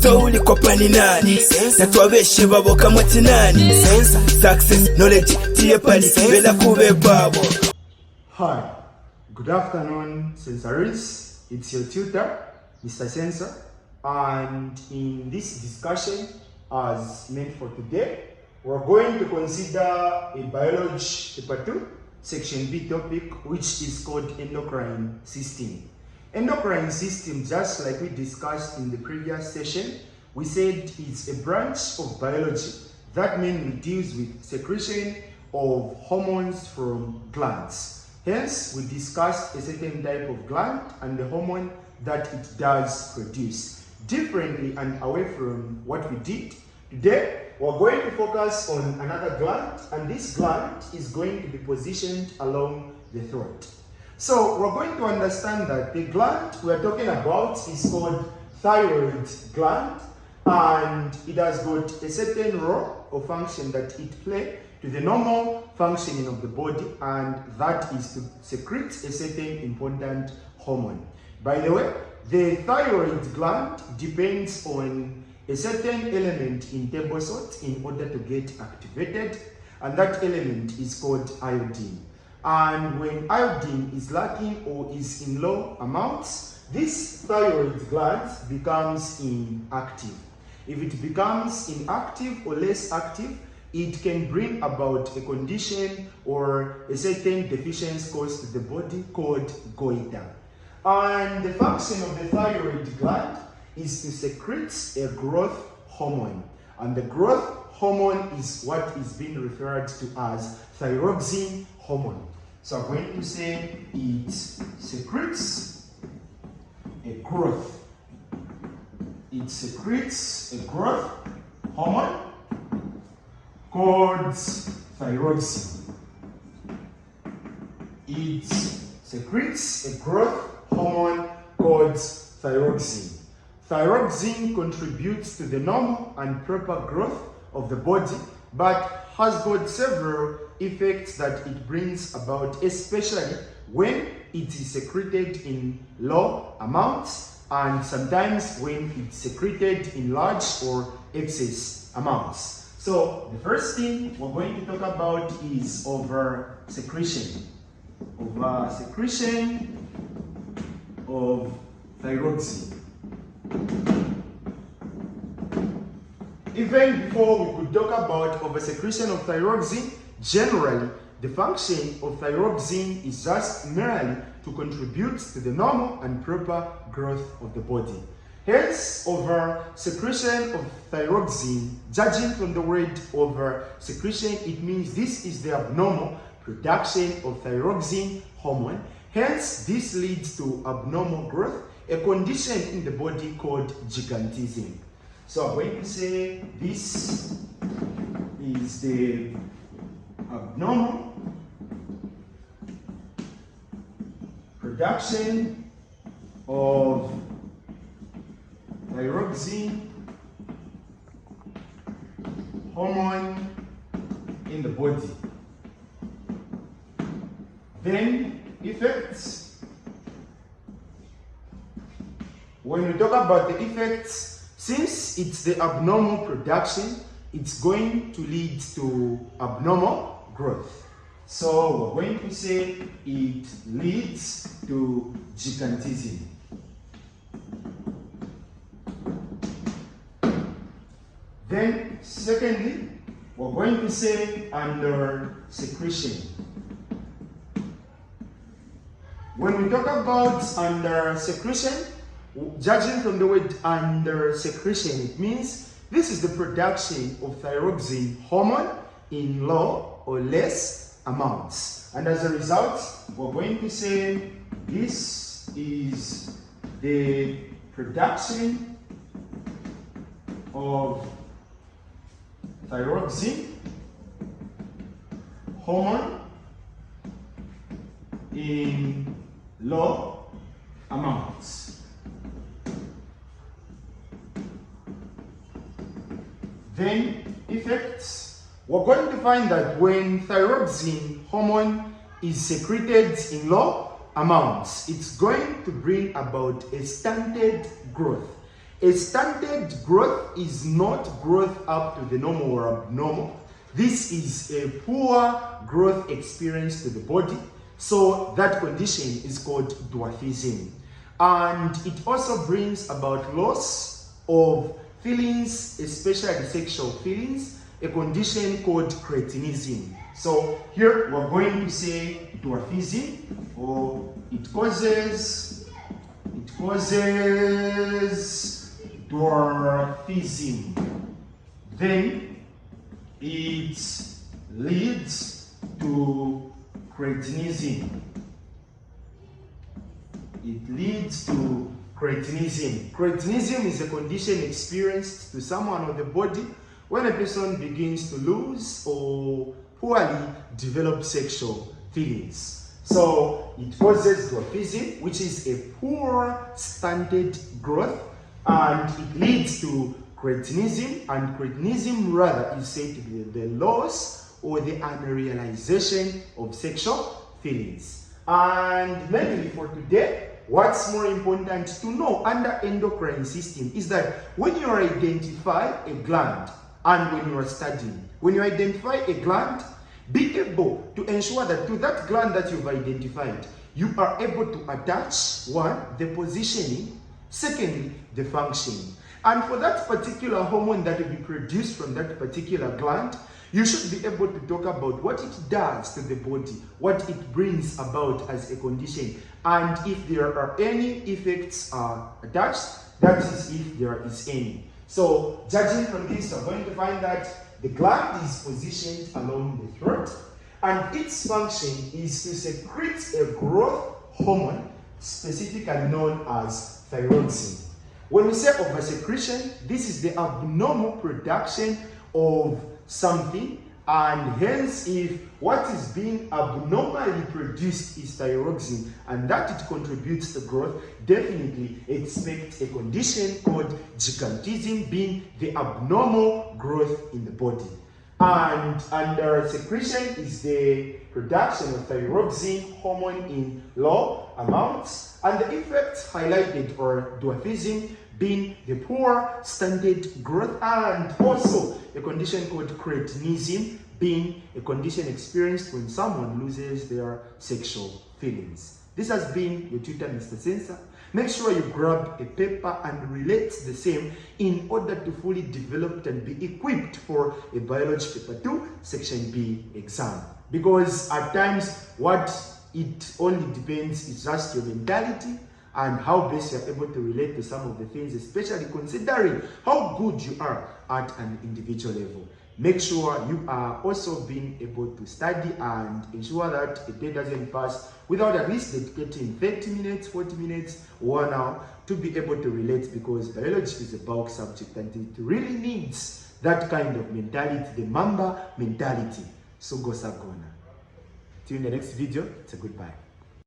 Tawuli kwa pani nani Natwabeshe baboka mwati nani Success, knowledge, tiye pali Bela kube babo. Hi, good afternoon Sensories. It's your tutor, Mr. Sensor. And in this discussion, as meant for today, we're going to consider a biology paper 2, section B topic, which is called endocrine system. Endocrine system, just like we discussed in the previous session, we said it's a branch of biology that mainly deals with secretion of hormones from glands. Hence, we discussed a certain type of gland and the hormone that it does produce. Differently and away from what we did, today we're going to focus on another gland, and this gland is going to be positioned along the throat. So we're going to understand that the gland we're talking about is called thyroid gland, and it has got a certain role or function that it plays to the normal functioning of the body, and that is to secrete a certain important hormone. By the way, the thyroid gland depends on a certain element in table salt in order to get activated, and that element is called iodine. And when iodine is lacking or is in low amounts, this thyroid gland becomes inactive. If it becomes inactive or less active, it can bring about a condition or a certain deficiency caused to the body called goiter. And the function of the thyroid gland is to secrete a growth hormone. And the growth hormone is what is being referred to as thyroxine hormone. So I'm going to say it secretes a growth. It secretes a growth hormone called thyroxine. It secretes a growth hormone called thyroxine. Thyroxine contributes to the normal and proper growth of the body, but has got several effects that it brings about, especially when it is secreted in low amounts, and sometimes when it's secreted in large or excess amounts. So the first thing we're going to talk about is over secretion. Over secretion of thyroxine. Even before we could talk about oversecretion of thyroxine, generally the function of thyroxine is just merely to contribute to the normal and proper growth of the body. Hence, oversecretion of thyroxine, judging from the word oversecretion, it means this is the abnormal production of thyroxine hormone. Hence, this leads to abnormal growth, a condition in the body called gigantism. So I'm going to say this is the abnormal production of thyroxine hormone in the body. Then effects. When we talk about the effects, since it's the abnormal production, it's going to lead to abnormal growth. So we're going to say it leads to gigantism. Then secondly, we're going to say under secretion. When we talk about under secretion, judging from the word under secretion, it means this is the production of thyroxine hormone in low or less amounts. And as a result, we're going to say this is the production of thyroxine hormone in low amounts. Then effects. We're going to find that when thyroxine hormone is secreted in low amounts, it's going to bring about a stunted growth. A stunted growth is not growth up to the normal or abnormal. This is a poor growth experience to the body. So that condition is called dwarfism. And it also brings about loss of feelings, especially sexual feelings, a condition called cretinism. So here we're going to say dwarfism, or it causes dwarfism. Then it leads to cretinism. It leads to cretinism. Cretinism is a condition experienced to someone of the body when a person begins to lose or poorly develop sexual feelings. So it causes dwarfism, which is a poor stunted growth, and it leads to cretinism, and cretinism rather is said to be the loss or the unrealization of sexual feelings. And mainly for today, what's more important to know under endocrine system is that when you identify a gland and when you are studying, when you identify a gland, be able to ensure that to that gland that you've identified, you are able to attach, one, the positioning, secondly, the functioning. And for that particular hormone that will be produced from that particular gland, you should be able to talk about what it does to the body, what it brings about as a condition, and if there are any effects attached, that is if there is any. So judging from this, we're going to find that the gland is positioned along the throat, and its function is to secrete a growth hormone, specifically known as thyroxine. When we say oversecretion, this is the abnormal production of something, and hence if what is being abnormally produced is thyroxine and that it contributes to growth, definitely expect a condition called gigantism, being the abnormal growth in the body. And under secretion is the production of thyroxine hormone in low amounts, and the effects highlighted are dwarfism, being the poor stunted growth, and also a condition called cretinism, being a condition experienced when someone loses their sexual feelings. This has been your tutor, Mr. Sensor. Make sure you grab a paper and relate the same in order to fully develop and be equipped for a biology paper 2 section B exam. Because at times what it only depends is just your mentality and how best you're able to relate to some of the things, especially considering how good you are at an individual level. Make sure you are also being able to study and ensure that a day doesn't pass without at least dedicating 30 minutes, 40 minutes, 1 hour to be able to relate, because biology is a bulk subject and it really needs that kind of mentality, the Mamba mentality. So go Sagona. Till in the next video, it's a goodbye.